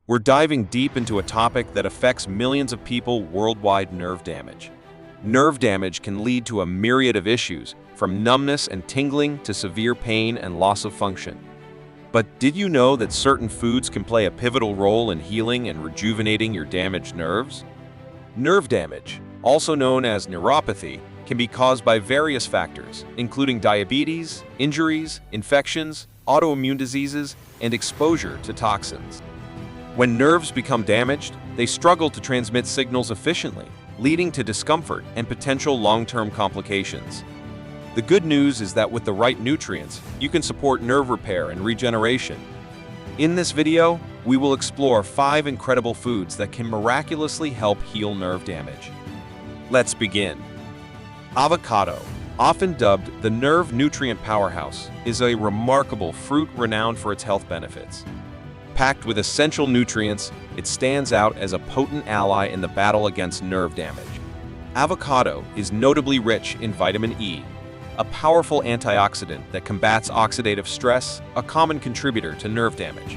We're diving deep into a topic that affects millions of people worldwide: nerve damage. Nerve damage can lead to a myriad of issues, from numbness and tingling to severe pain and loss of function. But did you know that certain foods can play a pivotal role in healing and rejuvenating your damaged nerves? Nerve damage, also known as neuropathy, can be caused by various factors, including diabetes, injuries, infections, autoimmune diseases, and exposure to toxins. When nerves become damaged, they struggle to transmit signals efficiently, leading to discomfort and potential long-term complications. The good news is that with the right nutrients, you can support nerve repair and regeneration. In this video, we will explore 5 incredible foods that can miraculously help heal nerve damage. Let's begin. Avocado, often dubbed the nerve nutrient powerhouse, is a remarkable fruit renowned for its health benefits. Packed with essential nutrients, it stands out as a potent ally in the battle against nerve damage. Avocado is notably rich in vitamin E, a powerful antioxidant that combats oxidative stress, a common contributor to nerve damage.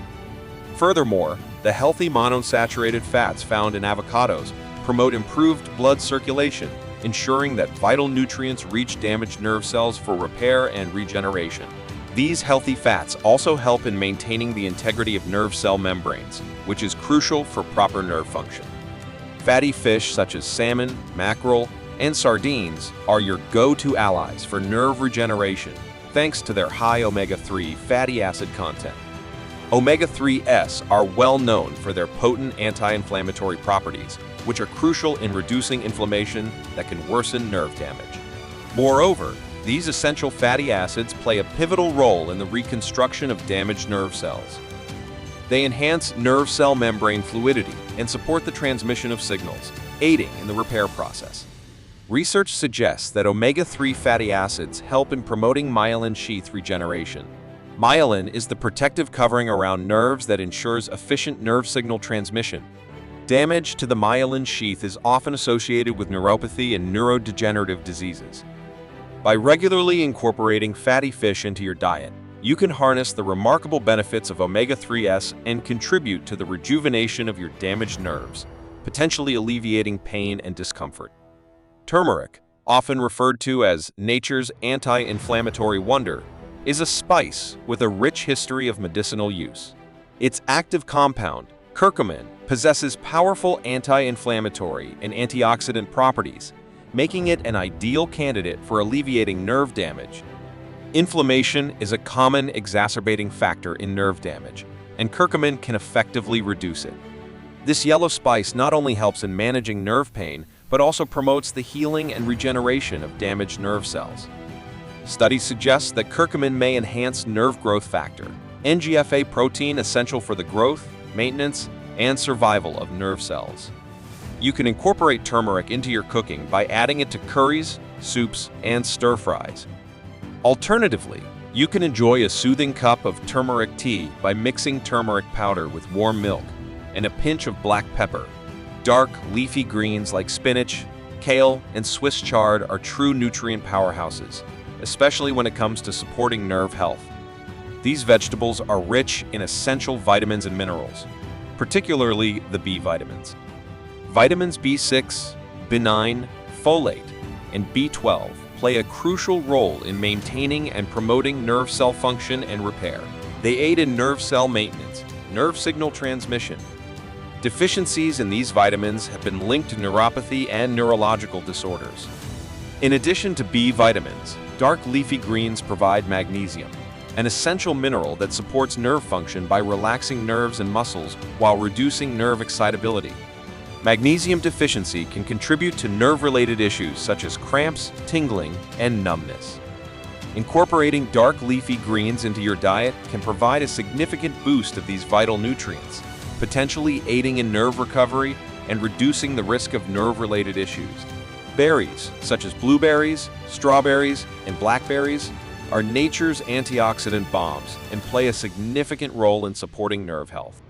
Furthermore, the healthy monounsaturated fats found in avocados promote improved blood circulation, ensuring that vital nutrients reach damaged nerve cells for repair and regeneration. These healthy fats also help in maintaining the integrity of nerve cell membranes, which is crucial for proper nerve function. Fatty fish such as salmon, mackerel, and sardines are your go-to allies for nerve regeneration, thanks to their high omega-3 fatty acid content. Omega-3s are well known for their potent anti-inflammatory properties, which are crucial in reducing inflammation that can worsen nerve damage. Moreover, these essential fatty acids play a pivotal role in the reconstruction of damaged nerve cells. They enhance nerve cell membrane fluidity and support the transmission of signals, aiding in the repair process. Research suggests that omega-3 fatty acids help in promoting myelin sheath regeneration. Myelin is the protective covering around nerves that ensures efficient nerve signal transmission. Damage to the myelin sheath is often associated with neuropathy and neurodegenerative diseases. By regularly incorporating fatty fish into your diet, you can harness the remarkable benefits of omega-3s and contribute to the rejuvenation of your damaged nerves, potentially alleviating pain and discomfort. Turmeric, often referred to as nature's anti-inflammatory wonder, is a spice with a rich history of medicinal use. Its active compound, curcumin, possesses powerful anti-inflammatory and antioxidant properties, making it an ideal candidate for alleviating nerve damage. Inflammation is a common exacerbating factor in nerve damage, and curcumin can effectively reduce it. This yellow spice not only helps in managing nerve pain, but also promotes the healing and regeneration of damaged nerve cells. Studies suggest that curcumin may enhance nerve growth factor, NGFA protein essential for the growth, maintenance, and survival of nerve cells. You can incorporate turmeric into your cooking by adding it to curries, soups, and stir-fries. Alternatively, you can enjoy a soothing cup of turmeric tea by mixing turmeric powder with warm milk and a pinch of black pepper. Dark, leafy greens like spinach, kale, and Swiss chard are true nutrient powerhouses, especially when it comes to supporting nerve health. These vegetables are rich in essential vitamins and minerals, particularly the B vitamins. Vitamins B6, B9, folate, and B12 play a crucial role in maintaining and promoting nerve cell function and repair. They aid in nerve cell maintenance, nerve signal transmission. Deficiencies in these vitamins have been linked to neuropathy and neurological disorders. In addition to B vitamins, dark leafy greens provide magnesium, an essential mineral that supports nerve function by relaxing nerves and muscles while reducing nerve excitability. Magnesium deficiency can contribute to nerve-related issues such as cramps, tingling, and numbness. Incorporating dark leafy greens into your diet can provide a significant boost of these vital nutrients, potentially aiding in nerve recovery and reducing the risk of nerve-related issues. Berries, such as blueberries, strawberries, and blackberries, are nature's antioxidant bombs and play a significant role in supporting nerve health.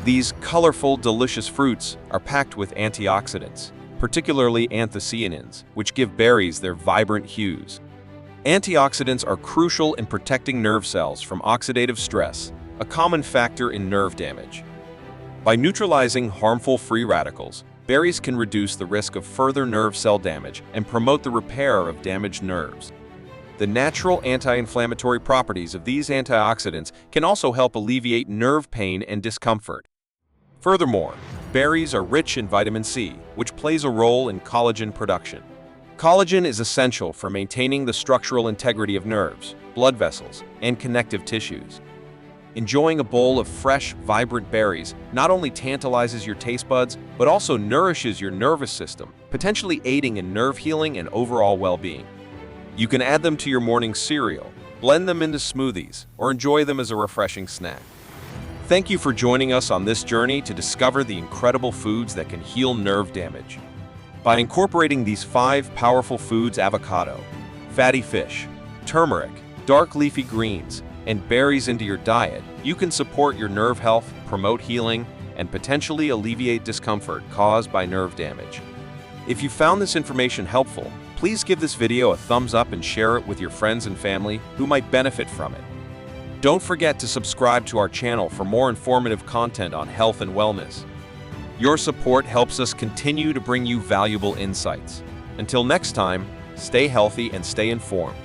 These colorful, delicious fruits are packed with antioxidants, particularly anthocyanins, which give berries their vibrant hues. Antioxidants are crucial in protecting nerve cells from oxidative stress, a common factor in nerve damage. By neutralizing harmful free radicals, berries can reduce the risk of further nerve cell damage and promote the repair of damaged nerves. The natural anti-inflammatory properties of these antioxidants can also help alleviate nerve pain and discomfort. Furthermore, berries are rich in vitamin C, which plays a role in collagen production. Collagen is essential for maintaining the structural integrity of nerves, blood vessels, and connective tissues. Enjoying a bowl of fresh, vibrant berries not only tantalizes your taste buds, but also nourishes your nervous system, potentially aiding in nerve healing and overall well-being. You can add them to your morning cereal, blend them into smoothies, or enjoy them as a refreshing snack. Thank you for joining us on this journey to discover the incredible foods that can heal nerve damage. By incorporating these 5 powerful foods: avocado, fatty fish, turmeric, dark leafy greens, and berries into your diet, you can support your nerve health, promote healing, and potentially alleviate discomfort caused by nerve damage. If you found this information helpful, please give this video a thumbs up and share it with your friends and family who might benefit from it. Don't forget to subscribe to our channel for more informative content on health and wellness. Your support helps us continue to bring you valuable insights. Until next time, stay healthy and stay informed.